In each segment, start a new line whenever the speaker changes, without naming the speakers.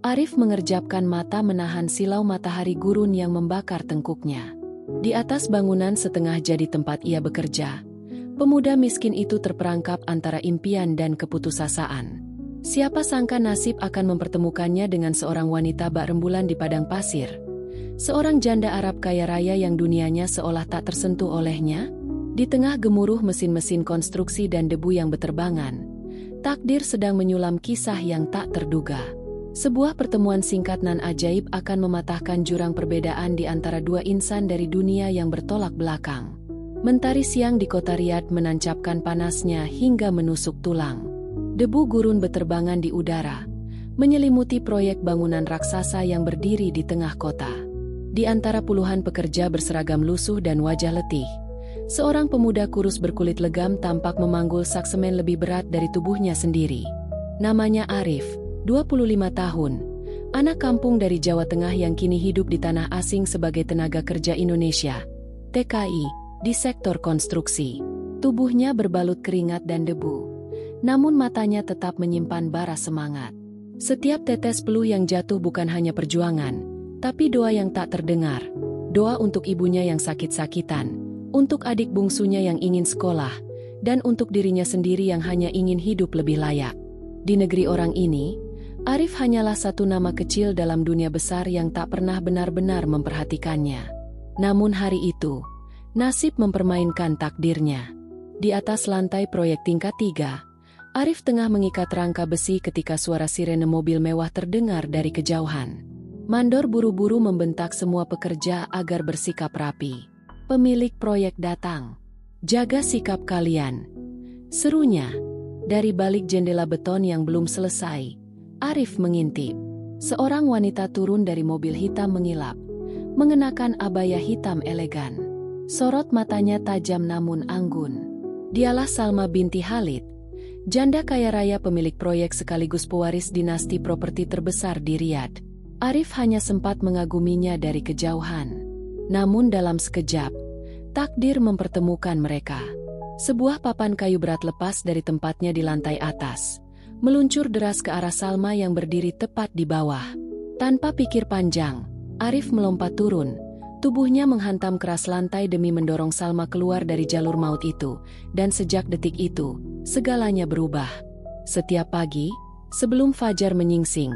Arif mengerjapkan mata menahan silau matahari gurun yang membakar tengkuknya. Di atas bangunan setengah jadi tempat ia bekerja, pemuda miskin itu terperangkap antara impian dan keputusasaan. Siapa sangka nasib akan mempertemukannya dengan seorang wanita bak rembulan di padang pasir. Seorang janda Arab kaya raya yang dunianya seolah tak tersentuh olehnya. Di tengah gemuruh mesin-mesin konstruksi dan debu yang beterbangan, takdir sedang menyulam kisah yang tak terduga. Sebuah pertemuan singkat nan ajaib akan mematahkan jurang perbedaan di antara dua insan dari dunia yang bertolak belakang. Mentari siang di kota Riyadh menancapkan panasnya hingga menusuk tulang. Debu gurun beterbangan di udara, menyelimuti proyek bangunan raksasa yang berdiri di tengah kota. Di antara puluhan pekerja berseragam lusuh dan wajah letih, seorang pemuda kurus berkulit legam tampak memanggul sak semen lebih berat dari tubuhnya sendiri. Namanya Arif, 25 tahun, anak kampung dari Jawa Tengah yang kini hidup di tanah asing sebagai tenaga kerja Indonesia, TKI, di sektor konstruksi. Tubuhnya berbalut keringat dan debu, namun matanya tetap menyimpan bara semangat. Setiap tetes peluh yang jatuh bukan hanya perjuangan, tapi doa yang tak terdengar. Doa untuk ibunya yang sakit-sakitan, untuk adik bungsunya yang ingin sekolah, dan untuk dirinya sendiri yang hanya ingin hidup lebih layak. Di negeri orang ini, Arif hanyalah satu nama kecil dalam dunia besar yang tak pernah benar-benar memperhatikannya. Namun hari itu, nasib mempermainkan takdirnya. Di atas lantai proyek tingkat 3, Arif tengah mengikat rangka besi ketika suara sirene mobil mewah terdengar dari kejauhan. Mandor buru-buru membentak semua pekerja agar bersikap rapi. Pemilik proyek datang. "Jaga sikap kalian," serunya. Dari balik jendela beton yang belum selesai, Arif mengintip. Seorang wanita turun dari mobil hitam mengilap, mengenakan abaya hitam elegan. Sorot matanya tajam namun anggun. Dialah Salma binti Khalid, janda kaya raya pemilik proyek sekaligus pewaris dinasti properti terbesar di Riyadh. Arif hanya sempat mengaguminya dari kejauhan. Namun dalam sekejap, takdir mempertemukan mereka. Sebuah papan kayu berat lepas dari tempatnya di lantai atas, meluncur deras ke arah Salma yang berdiri tepat di bawah. Tanpa pikir panjang, Arif melompat turun. Tubuhnya menghantam keras lantai demi mendorong Salma keluar dari jalur maut itu, dan sejak detik itu, segalanya berubah. Setiap pagi, sebelum fajar menyingsing,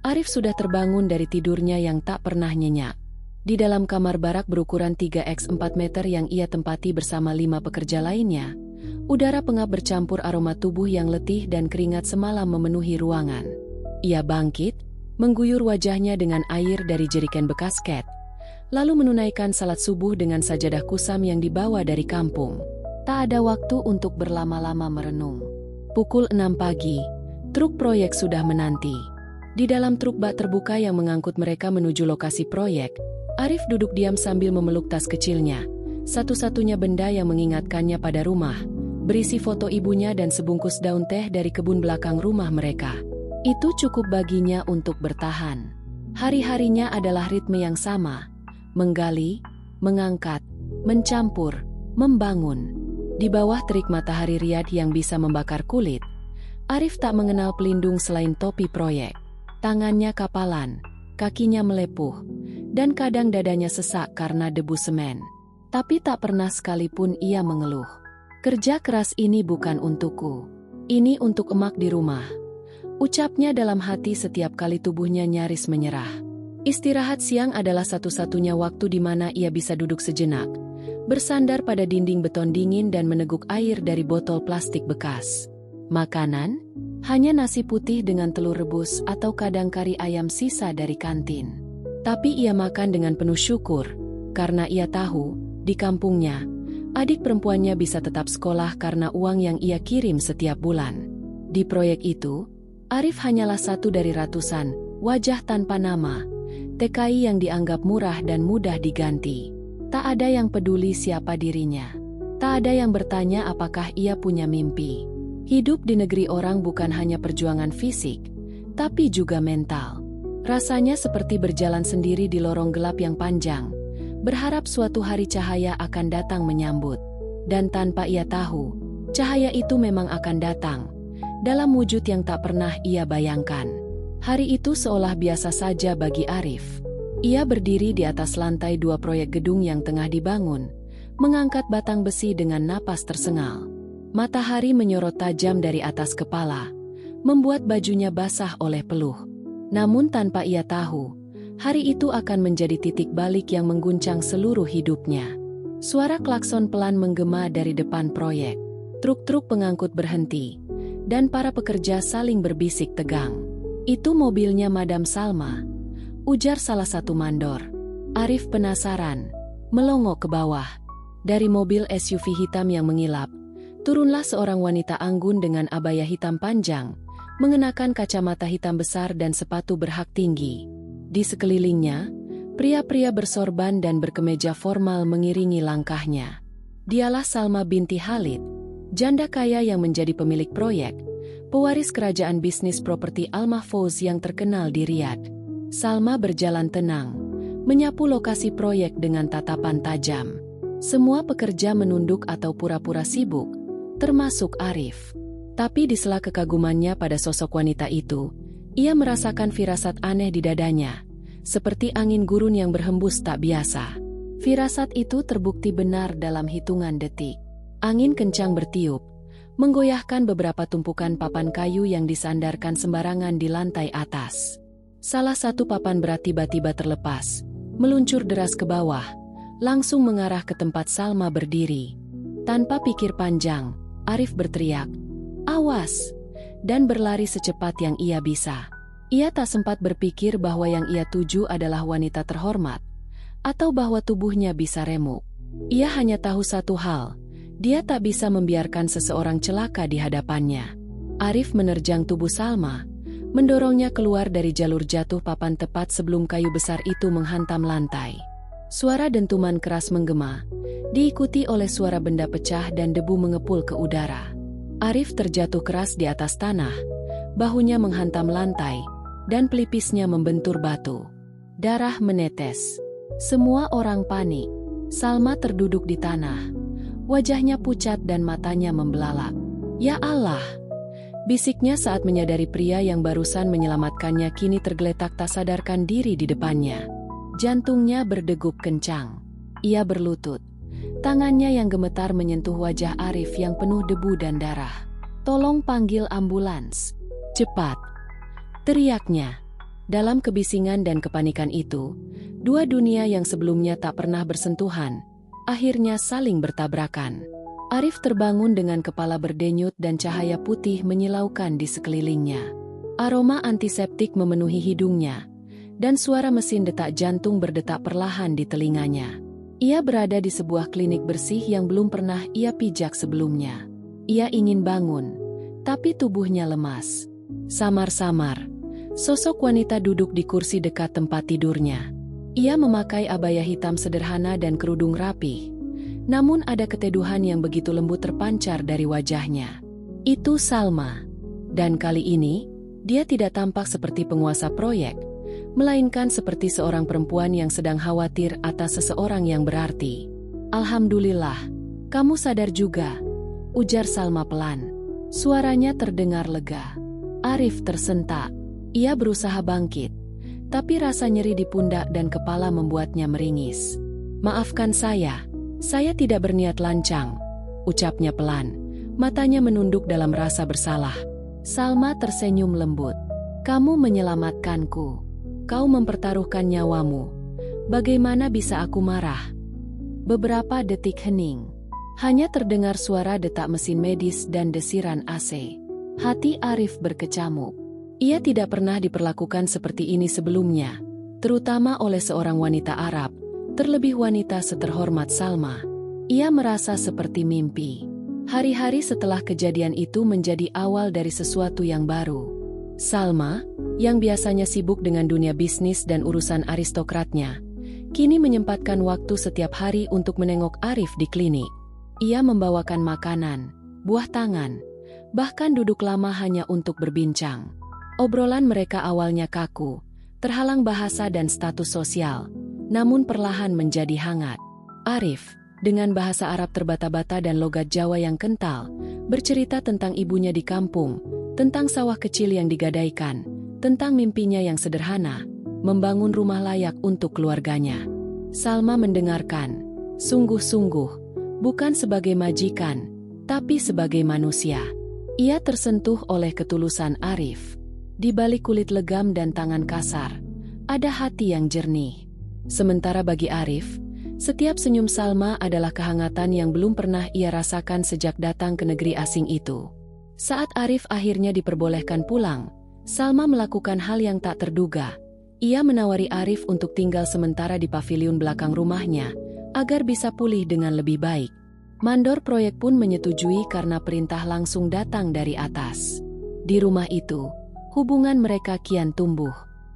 Arif sudah terbangun dari tidurnya yang tak pernah nyenyak. Di dalam kamar barak berukuran 3x4 meter yang ia tempati bersama 5 pekerja lainnya, udara pengap bercampur aroma tubuh yang letih dan keringat semalam memenuhi ruangan. Ia bangkit, mengguyur wajahnya dengan air dari jeriken bekas cat, lalu menunaikan salat subuh dengan sajadah kusam yang dibawa dari kampung. Tak ada waktu untuk berlama-lama merenung. Pukul 6 pagi, truk proyek sudah menanti. Di dalam truk bak terbuka yang mengangkut mereka menuju lokasi proyek, Arif duduk diam sambil memeluk tas kecilnya, satu-satunya benda yang mengingatkannya pada rumah, berisi foto ibunya dan sebungkus daun teh dari kebun belakang rumah mereka. Itu cukup baginya untuk bertahan. Hari-harinya adalah ritme yang sama, menggali, mengangkat, mencampur, membangun. Di bawah terik matahari Riyadh yang bisa membakar kulit, Arif tak mengenal pelindung selain topi proyek. Tangannya kapalan, kakinya melepuh, dan kadang dadanya sesak karena debu semen. Tapi tak pernah sekalipun ia mengeluh. "Kerja keras ini bukan untukku. Ini untuk emak di rumah," ucapnya dalam hati setiap kali tubuhnya nyaris menyerah. Istirahat siang adalah satu-satunya waktu di mana ia bisa duduk sejenak, bersandar pada dinding beton dingin dan meneguk air dari botol plastik bekas. Makanan? Hanya nasi putih dengan telur rebus atau kadang kari ayam sisa dari kantin. Tapi ia makan dengan penuh syukur, karena ia tahu, di kampungnya, adik perempuannya bisa tetap sekolah karena uang yang ia kirim setiap bulan. Di proyek itu, Arif hanyalah satu dari ratusan wajah tanpa nama, TKI yang dianggap murah dan mudah diganti. Tak ada yang peduli siapa dirinya. Tak ada yang bertanya apakah ia punya mimpi. Hidup di negeri orang bukan hanya perjuangan fisik, tapi juga mental. Rasanya seperti berjalan sendiri di lorong gelap yang panjang, berharap suatu hari cahaya akan datang menyambut. Dan tanpa ia tahu, cahaya itu memang akan datang, dalam wujud yang tak pernah ia bayangkan. Hari itu seolah biasa saja bagi Arif. Ia berdiri di atas lantai 2 proyek gedung yang tengah dibangun, mengangkat batang besi dengan napas tersengal. Matahari menyorot tajam dari atas kepala, membuat bajunya basah oleh peluh. Namun tanpa ia tahu, hari itu akan menjadi titik balik yang mengguncang seluruh hidupnya. Suara klakson pelan menggema dari depan proyek. Truk-truk pengangkut berhenti, dan para pekerja saling berbisik tegang. "Itu mobilnya Madam Salma," ujar salah satu mandor. Arif penasaran, melongok ke bawah. Dari mobil SUV hitam yang mengilap, turunlah seorang wanita anggun dengan abaya hitam panjang, mengenakan kacamata hitam besar dan sepatu berhak tinggi. Di sekelilingnya, pria-pria bersorban dan berkemeja formal mengiringi langkahnya. Dialah Salma binti Khalid, janda kaya yang menjadi pemilik proyek, pewaris kerajaan bisnis properti Al-Mahfouz yang terkenal di Riyadh. Salma berjalan tenang, menyapu lokasi proyek dengan tatapan tajam. Semua pekerja menunduk atau pura-pura sibuk, termasuk Arif. Tapi di sela kekagumannya pada sosok wanita itu, ia merasakan firasat aneh di dadanya, seperti angin gurun yang berhembus tak biasa. Firasat itu terbukti benar dalam hitungan detik. Angin kencang bertiup, menggoyahkan beberapa tumpukan papan kayu yang disandarkan sembarangan di lantai atas. Salah satu papan berat tiba-tiba terlepas, meluncur deras ke bawah, langsung mengarah ke tempat Salma berdiri. Tanpa pikir panjang, Arif berteriak, "Awas!" dan berlari secepat yang ia bisa. Ia tak sempat berpikir bahwa yang ia tuju adalah wanita terhormat, atau bahwa tubuhnya bisa remuk. Ia hanya tahu satu hal, dia tak bisa membiarkan seseorang celaka di hadapannya. Arif menerjang tubuh Salma, mendorongnya keluar dari jalur jatuh papan tepat sebelum kayu besar itu menghantam lantai. Suara dentuman keras menggema, diikuti oleh suara benda pecah dan debu mengepul ke udara. Arif terjatuh keras di atas tanah, bahunya menghantam lantai, dan pelipisnya membentur batu. Darah menetes. Semua orang panik. Salma terduduk di tanah. Wajahnya pucat dan matanya membelalak. "Ya Allah!" bisiknya saat menyadari pria yang barusan menyelamatkannya kini tergeletak tak sadarkan diri di depannya. Jantungnya berdegup kencang. Ia berlutut. Tangannya yang gemetar menyentuh wajah Arif yang penuh debu dan darah. "Tolong panggil ambulans. Cepat!" teriaknya. Dalam kebisingan dan kepanikan itu, dua dunia yang sebelumnya tak pernah bersentuhan, akhirnya saling bertabrakan. Arif terbangun dengan kepala berdenyut dan cahaya putih menyilaukan di sekelilingnya. Aroma antiseptik memenuhi hidungnya, dan suara mesin detak jantung berdetak perlahan di telinganya. Ia berada di sebuah klinik bersih yang belum pernah ia pijak sebelumnya. Ia ingin bangun, tapi tubuhnya lemas. Samar-samar, sosok wanita duduk di kursi dekat tempat tidurnya. Ia memakai abaya hitam sederhana dan kerudung rapih. Namun ada keteduhan yang begitu lembut terpancar dari wajahnya. Itu Salma. Dan kali ini, dia tidak tampak seperti penguasa proyek, melainkan seperti seorang perempuan yang sedang khawatir atas seseorang yang berarti. "Alhamdulillah, kamu sadar juga," ujar Salma pelan. Suaranya terdengar lega. Arif tersentak. Ia berusaha bangkit, tapi rasa nyeri di pundak dan kepala membuatnya meringis. "Maafkan saya tidak berniat lancang," ucapnya pelan. Matanya menunduk dalam rasa bersalah. Salma tersenyum lembut. "Kamu menyelamatkanku. Kau mempertaruhkan nyawamu. Bagaimana bisa aku marah?" Beberapa detik hening. Hanya terdengar suara detak mesin medis dan desiran AC. Hati Arif berkecamuk. Ia tidak pernah diperlakukan seperti ini sebelumnya, terutama oleh seorang wanita Arab, terlebih wanita seterhormat Salma. Ia merasa seperti mimpi. Hari-hari setelah kejadian itu menjadi awal dari sesuatu yang baru. Salma, yang biasanya sibuk dengan dunia bisnis dan urusan aristokratnya, kini menyempatkan waktu setiap hari untuk menengok Arif di klinik. Ia membawakan makanan, buah tangan, bahkan duduk lama hanya untuk berbincang. Obrolan mereka awalnya kaku, terhalang bahasa dan status sosial, namun perlahan menjadi hangat. Arif, dengan bahasa Arab terbata-bata dan logat Jawa yang kental, bercerita tentang ibunya di kampung, tentang sawah kecil yang digadaikan, tentang mimpinya yang sederhana, membangun rumah layak untuk keluarganya. Salma mendengarkan, sungguh-sungguh, bukan sebagai majikan, tapi sebagai manusia. Ia tersentuh oleh ketulusan Arif. Di balik kulit legam dan tangan kasar, ada hati yang jernih. Sementara bagi Arif, setiap senyum Salma adalah kehangatan yang belum pernah ia rasakan sejak datang ke negeri asing itu. Saat Arif akhirnya diperbolehkan pulang, Salma melakukan hal yang tak terduga. Ia menawari Arif untuk tinggal sementara di paviliun belakang rumahnya, agar bisa pulih dengan lebih baik. Mandor proyek pun menyetujui karena perintah langsung datang dari atas. Di rumah itu, hubungan mereka kian tumbuh.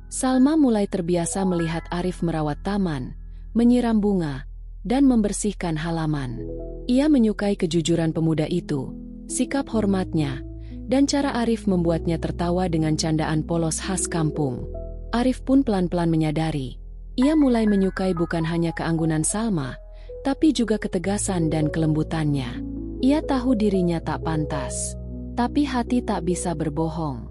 Salma mulai terbiasa melihat Arif merawat taman, menyiram bunga, dan membersihkan halaman. Ia menyukai kejujuran pemuda itu, sikap hormatnya, dan cara Arif membuatnya tertawa dengan candaan polos khas kampung. Arif pun pelan-pelan menyadari, ia mulai menyukai bukan hanya keanggunan Salma, tapi juga ketegasan dan kelembutannya. Ia tahu dirinya tak pantas, tapi hati tak bisa berbohong.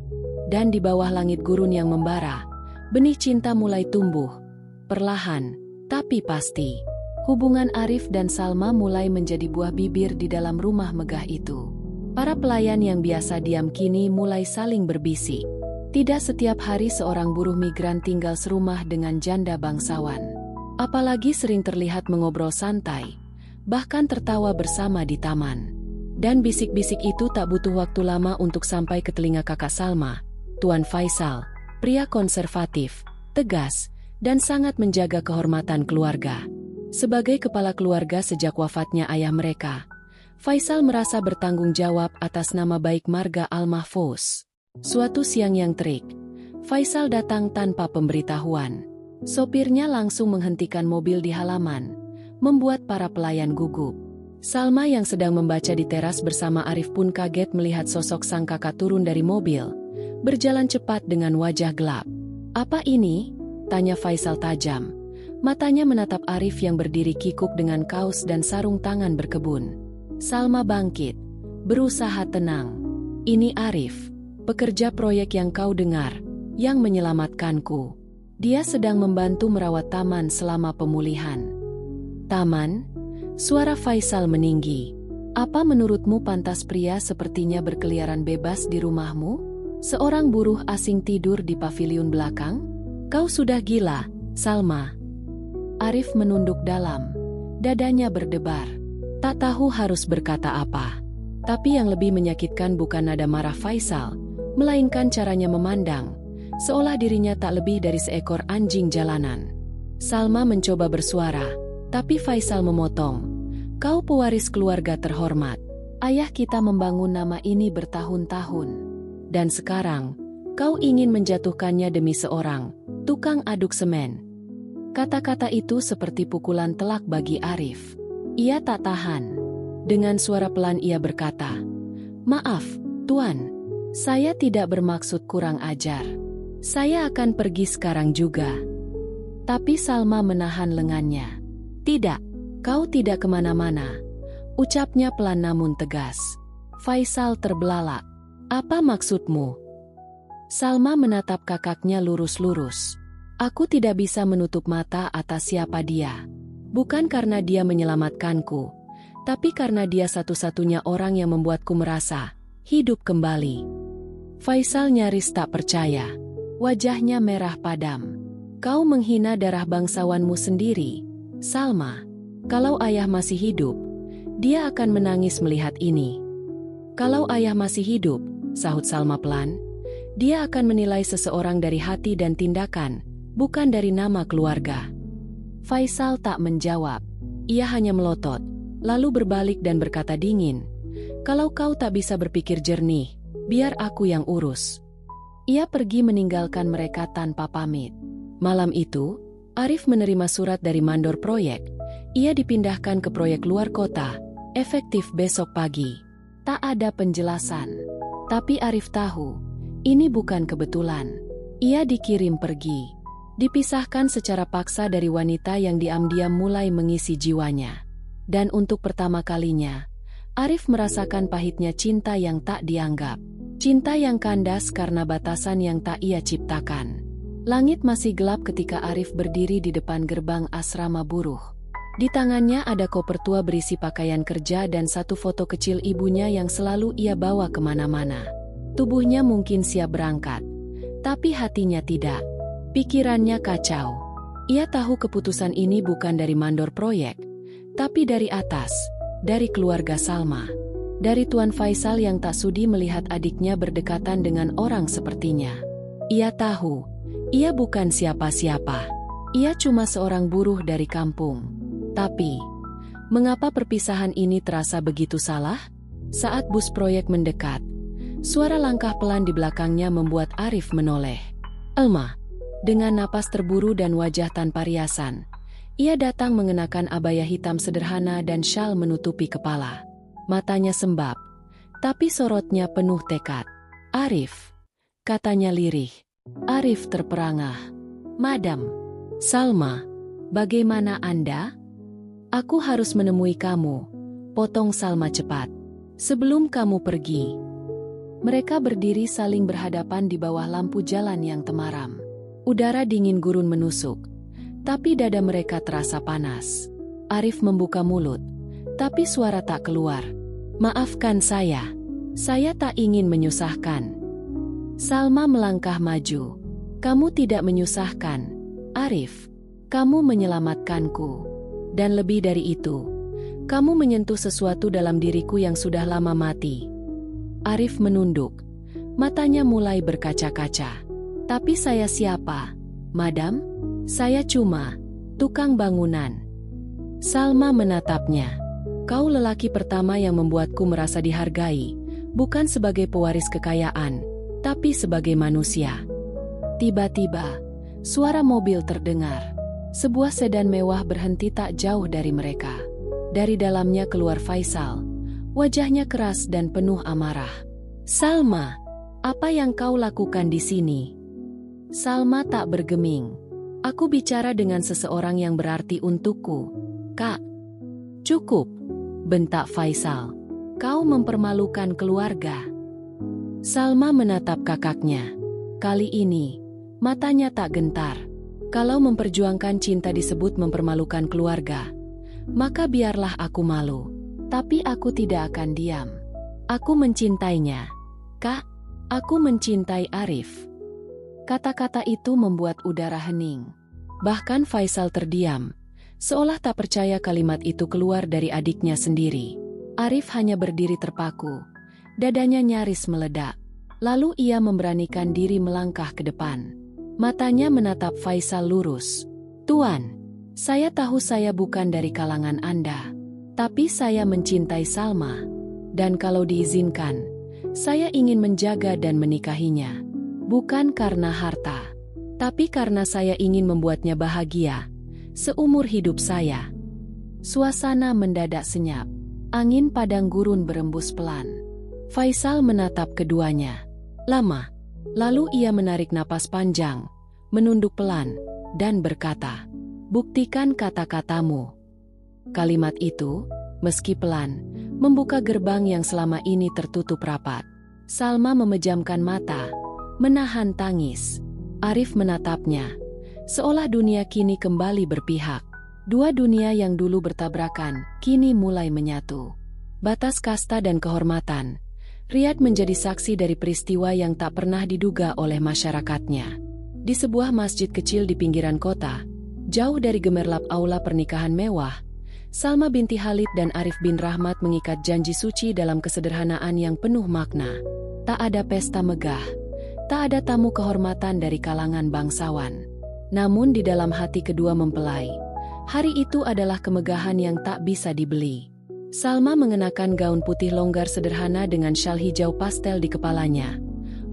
Dan di bawah langit gurun yang membara, benih cinta mulai tumbuh, perlahan, tapi pasti. Hubungan Arif dan Salma mulai menjadi buah bibir di dalam rumah megah itu. Para pelayan yang biasa diam kini mulai saling berbisik. Tidak setiap hari seorang buruh migran tinggal serumah dengan janda bangsawan. Apalagi sering terlihat mengobrol santai, bahkan tertawa bersama di taman. Dan bisik-bisik itu tak butuh waktu lama untuk sampai ke telinga kakak Salma, Tuan Faisal, pria konservatif, tegas, dan sangat menjaga kehormatan keluarga. Sebagai kepala keluarga sejak wafatnya ayah mereka, Faisal merasa bertanggung jawab atas nama baik marga Al-Mahfuz. Suatu siang yang terik, Faisal datang tanpa pemberitahuan. Sopirnya langsung menghentikan mobil di halaman, membuat para pelayan gugup. Salma yang sedang membaca di teras bersama Arif pun kaget melihat sosok sang kakak turun dari mobil, berjalan cepat dengan wajah gelap. "Apa ini?" tanya Faisal tajam. Matanya menatap Arif yang berdiri kikuk dengan kaos dan sarung tangan berkebun. Salma bangkit, berusaha tenang. "Ini Arif, pekerja proyek yang kau dengar, yang menyelamatkanku. Dia sedang membantu merawat taman selama pemulihan." "Taman?" Suara Faisal meninggi. "Apa menurutmu pantas pria sepertinya berkeliaran bebas di rumahmu? Seorang buruh asing tidur di paviliun belakang? Kau sudah gila, Salma." Arif menunduk dalam. Dadanya berdebar. Tak tahu harus berkata apa. Tapi yang lebih menyakitkan bukan nada marah Faisal, melainkan caranya memandang, seolah dirinya tak lebih dari seekor anjing jalanan. Salma mencoba bersuara, tapi Faisal memotong. "Kau pewaris keluarga terhormat. Ayah kita membangun nama ini bertahun-tahun. Dan sekarang, kau ingin menjatuhkannya demi seorang tukang aduk semen." Kata-kata itu seperti pukulan telak bagi Arif. Ia tak tahan. Dengan suara pelan ia berkata, "Maaf, Tuan. Saya tidak bermaksud kurang ajar. Saya akan pergi sekarang juga." Tapi Salma menahan lengannya. "Tidak, kau tidak kemana-mana," ucapnya pelan namun tegas. Faisal terbelalak. "Apa maksudmu?" Salma menatap kakaknya lurus-lurus. "Aku tidak bisa menutup mata atas siapa dia. Bukan karena dia menyelamatkanku, tapi karena dia satu-satunya orang yang membuatku merasa hidup kembali." Faisal nyaris tak percaya. Wajahnya merah padam. "Kau menghina darah bangsawanmu sendiri, Salma. Kalau ayah masih hidup, dia akan menangis melihat ini." "Kalau ayah masih hidup," sahut Salma pelan, "dia akan menilai seseorang dari hati dan tindakan, bukan dari nama keluarga." Faisal tak menjawab. Ia hanya melotot, lalu berbalik dan berkata dingin, "Kalau kau tak bisa berpikir jernih, biar aku yang urus." Ia pergi meninggalkan mereka tanpa pamit. Malam itu, Arif menerima surat dari mandor proyek. Ia dipindahkan ke proyek luar kota, efektif besok pagi. Tak ada penjelasan. Tapi Arif tahu, ini bukan kebetulan. Ia dikirim pergi. Dipisahkan secara paksa dari wanita yang diam-diam mulai mengisi jiwanya. Dan untuk pertama kalinya, Arif merasakan pahitnya cinta yang tak dianggap. Cinta yang kandas karena batasan yang tak ia ciptakan. Langit masih gelap ketika Arif berdiri di depan gerbang asrama buruh. Di tangannya ada koper tua berisi pakaian kerja dan satu foto kecil ibunya yang selalu ia bawa kemana-mana. Tubuhnya mungkin siap berangkat, tapi hatinya tidak. Pikirannya kacau. Ia tahu keputusan ini bukan dari mandor proyek, tapi dari atas, dari keluarga Salma. Dari Tuan Faisal yang tak sudi melihat adiknya berdekatan dengan orang sepertinya. Ia tahu, ia bukan siapa-siapa. Ia cuma seorang buruh dari kampung. Tapi, mengapa perpisahan ini terasa begitu salah? Saat bus proyek mendekat, suara langkah pelan di belakangnya membuat Arif menoleh. Elma, dengan napas terburu dan wajah tanpa riasan, ia datang mengenakan abaya hitam sederhana dan syal menutupi kepala. Matanya sembab, tapi sorotnya penuh tekad. Arif, katanya lirih. Arif terperangah. Madam, Salma, bagaimana Anda? Aku harus menemui kamu, potong Salma cepat. Sebelum kamu pergi. Mereka berdiri saling berhadapan di bawah lampu jalan yang temaram. Udara dingin gurun menusuk, tapi dada mereka terasa panas. Arif membuka mulut, tapi suara tak keluar. Maafkan saya tak ingin menyusahkan. Salma melangkah maju. Kamu tidak menyusahkan, Arif. Kamu menyelamatkanku. Dan lebih dari itu, kamu menyentuh sesuatu dalam diriku yang sudah lama mati. Arif menunduk. Matanya mulai berkaca-kaca. Tapi saya siapa, Madam? Saya cuma tukang bangunan. Salma menatapnya. Kau lelaki pertama yang membuatku merasa dihargai, bukan sebagai pewaris kekayaan, tapi sebagai manusia. Tiba-tiba, suara mobil terdengar. Sebuah sedan mewah berhenti tak jauh dari mereka. Dari dalamnya keluar Faisal. Wajahnya keras dan penuh amarah. Salma, apa yang kau lakukan di sini? Salma tak bergeming. Aku bicara dengan seseorang yang berarti untukku, Kak. Cukup, bentak Faisal. Kau mempermalukan keluarga. Salma menatap kakaknya. Kali ini, matanya tak gentar. Kalau memperjuangkan cinta disebut mempermalukan keluarga, maka biarlah aku malu. Tapi aku tidak akan diam. Aku mencintainya. Kak, aku mencintai Arif. Kata-kata itu membuat udara hening. Bahkan Faisal terdiam, seolah tak percaya kalimat itu keluar dari adiknya sendiri. Arif hanya berdiri terpaku. Dadanya nyaris meledak. Lalu ia memberanikan diri melangkah ke depan. Matanya menatap Faisal lurus. Tuan, saya tahu saya bukan dari kalangan Anda. Tapi saya mencintai Salma. Dan kalau diizinkan, saya ingin menjaga dan menikahinya. Bukan karena harta, tapi karena saya ingin membuatnya bahagia seumur hidup saya. Suasana mendadak senyap. Angin padang gurun berembus pelan. Faisal menatap keduanya. Lama. Lalu ia menarik napas panjang, menunduk pelan, dan berkata, "Buktikan kata-katamu." Kalimat itu, meski pelan, membuka gerbang yang selama ini tertutup rapat. Salma memejamkan mata, menahan tangis. Arif menatapnya, seolah dunia kini kembali berpihak. Dua dunia yang dulu bertabrakan, kini mulai menyatu. Batas kasta dan kehormatan. Riyad menjadi saksi dari peristiwa yang tak pernah diduga oleh masyarakatnya. Di sebuah masjid kecil di pinggiran kota, jauh dari gemerlap aula pernikahan mewah, Salma binti Khalid dan Arif bin Rahmat mengikat janji suci dalam kesederhanaan yang penuh makna. Tak ada pesta megah, tak ada tamu kehormatan dari kalangan bangsawan. Namun di dalam hati kedua mempelai, hari itu adalah kemegahan yang tak bisa dibeli. Salma mengenakan gaun putih longgar sederhana dengan syal hijau pastel di kepalanya,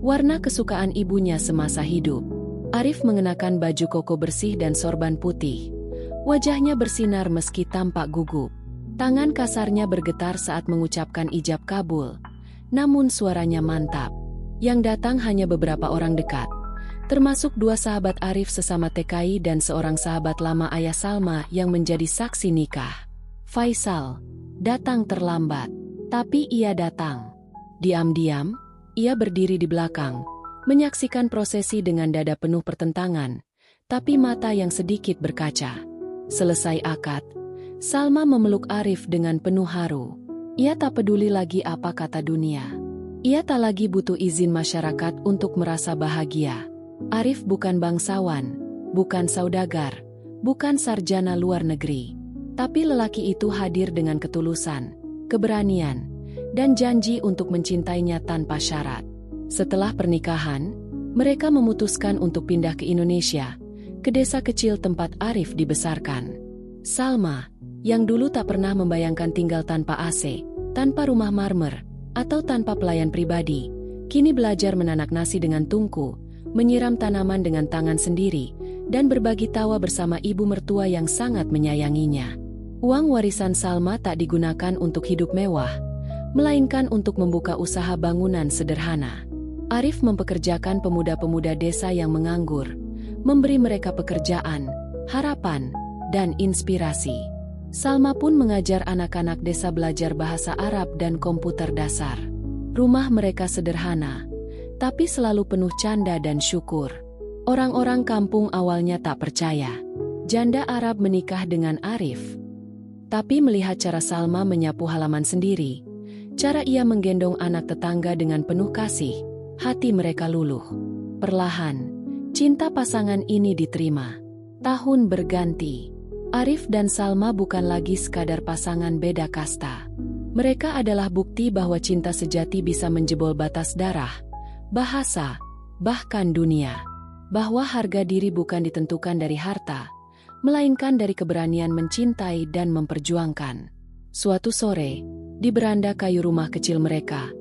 warna kesukaan ibunya semasa hidup. Arif mengenakan baju koko bersih dan sorban putih. Wajahnya bersinar meski tampak gugup. Tangan kasarnya bergetar saat mengucapkan ijab kabul, namun suaranya mantap. Yang datang hanya beberapa orang dekat, termasuk dua sahabat Arif sesama TKI dan seorang sahabat lama ayah Salma yang menjadi saksi nikah. Faisal datang terlambat, tapi ia datang. Diam-diam, Ia berdiri di belakang, menyaksikan prosesi dengan dada penuh pertentangan, tapi mata yang sedikit berkaca. Selesai akad, Salma memeluk Arif dengan penuh haru. Ia tak peduli lagi apa kata dunia. Ia tak lagi butuh izin masyarakat untuk merasa bahagia. Arif bukan bangsawan, bukan saudagar, bukan sarjana luar negeri. Tapi lelaki itu hadir dengan ketulusan, keberanian, dan janji untuk mencintainya tanpa syarat. Setelah pernikahan, mereka memutuskan untuk pindah ke Indonesia, ke desa kecil tempat Arif dibesarkan. Salma, yang dulu tak pernah membayangkan tinggal tanpa AC, tanpa rumah marmer, atau tanpa pelayan pribadi, kini belajar menanak nasi dengan tungku, menyiram tanaman dengan tangan sendiri, dan berbagi tawa bersama ibu mertua yang sangat menyayanginya. Uang warisan Salma tak digunakan untuk hidup mewah, melainkan untuk membuka usaha bangunan sederhana. Arif mempekerjakan pemuda-pemuda desa yang menganggur, memberi mereka pekerjaan, harapan, dan inspirasi. Salma pun mengajar anak-anak desa belajar bahasa Arab dan komputer dasar. Rumah mereka sederhana, tapi selalu penuh canda dan syukur. Orang-orang kampung awalnya tak percaya janda Arab menikah dengan Arif. Tapi melihat cara Salma menyapu halaman sendiri, cara ia menggendong anak tetangga dengan penuh kasih, hati mereka luluh. Perlahan, cinta pasangan ini diterima. Tahun berganti. Arif dan Salma bukan lagi sekadar pasangan beda kasta. Mereka adalah bukti bahwa cinta sejati bisa menjebol batas darah, bahasa, bahkan dunia. Bahwa harga diri bukan ditentukan dari harta, melainkan dari keberanian mencintai dan memperjuangkan. Suatu sore, di beranda kayu rumah kecil mereka,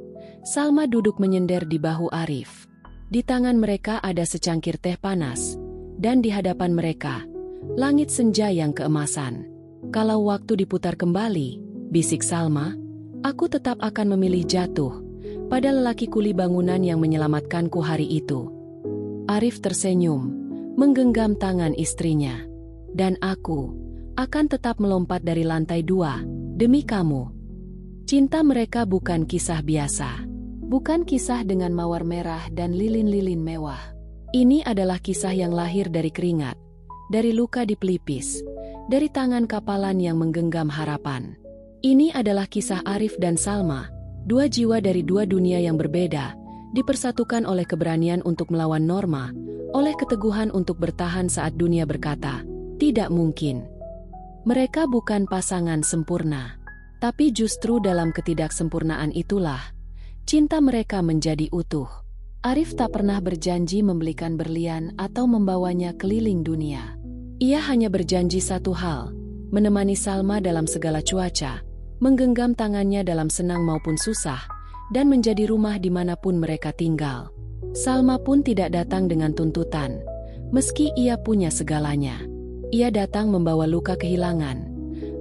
Salma duduk menyender di bahu Arif. Di tangan mereka ada secangkir teh panas, dan di hadapan mereka, langit senja yang keemasan. Kalau waktu diputar kembali, bisik Salma, aku tetap akan memilih jatuh pada lelaki kuli bangunan yang menyelamatkanku hari itu. Arif tersenyum, menggenggam tangan istrinya. Dan aku akan tetap melompat dari lantai 2, demi kamu. Cinta mereka bukan kisah biasa. Bukan kisah dengan mawar merah dan lilin-lilin mewah. Ini adalah kisah yang lahir dari keringat, dari luka di pelipis, dari tangan kapalan yang menggenggam harapan. Ini adalah kisah Arif dan Salma, dua jiwa dari dua dunia yang berbeda, dipersatukan oleh keberanian untuk melawan norma, oleh keteguhan untuk bertahan saat dunia berkata, tidak mungkin. Mereka bukan pasangan sempurna, tapi justru dalam ketidaksempurnaan itulah, cinta mereka menjadi utuh. Arif tak pernah berjanji membelikan berlian atau membawanya keliling dunia. Ia hanya berjanji satu hal, menemani Salma dalam segala cuaca, menggenggam tangannya dalam senang maupun susah, dan menjadi rumah dimanapun mereka tinggal. Salma pun tidak datang dengan tuntutan, meski ia punya segalanya. Ia datang membawa luka kehilangan,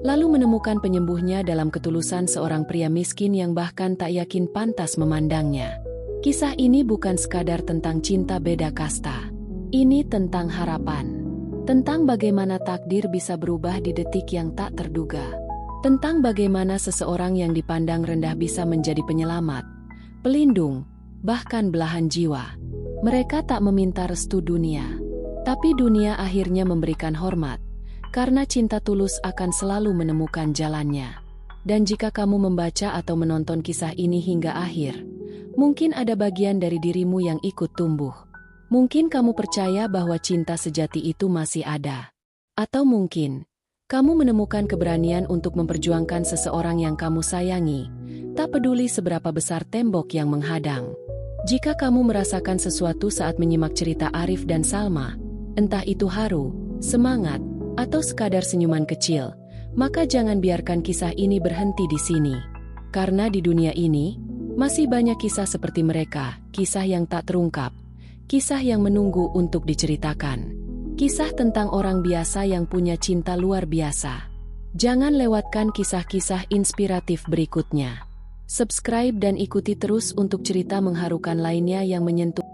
lalu menemukan penyembuhnya dalam ketulusan seorang pria miskin yang bahkan tak yakin pantas memandangnya. Kisah ini bukan sekadar tentang cinta beda kasta. Ini tentang harapan. Tentang bagaimana takdir bisa berubah di detik yang tak terduga. Tentang bagaimana seseorang yang dipandang rendah bisa menjadi penyelamat, pelindung, bahkan belahan jiwa. Mereka tak meminta restu dunia. Tapi dunia akhirnya memberikan hormat, karena cinta tulus akan selalu menemukan jalannya. Dan jika kamu membaca atau menonton kisah ini hingga akhir, mungkin ada bagian dari dirimu yang ikut tumbuh. Mungkin kamu percaya bahwa cinta sejati itu masih ada. Atau mungkin, kamu menemukan keberanian untuk memperjuangkan seseorang yang kamu sayangi, tak peduli seberapa besar tembok yang menghadang. Jika kamu merasakan sesuatu saat menyimak cerita Arif dan Salma, entah itu haru, semangat, atau sekadar senyuman kecil, maka jangan biarkan kisah ini berhenti di sini. Karena di dunia ini, masih banyak kisah seperti mereka, kisah yang tak terungkap, kisah yang menunggu untuk diceritakan. Kisah tentang orang biasa yang punya cinta luar biasa. Jangan lewatkan kisah-kisah inspiratif berikutnya. Subscribe dan ikuti terus untuk cerita mengharukan lainnya yang menyentuh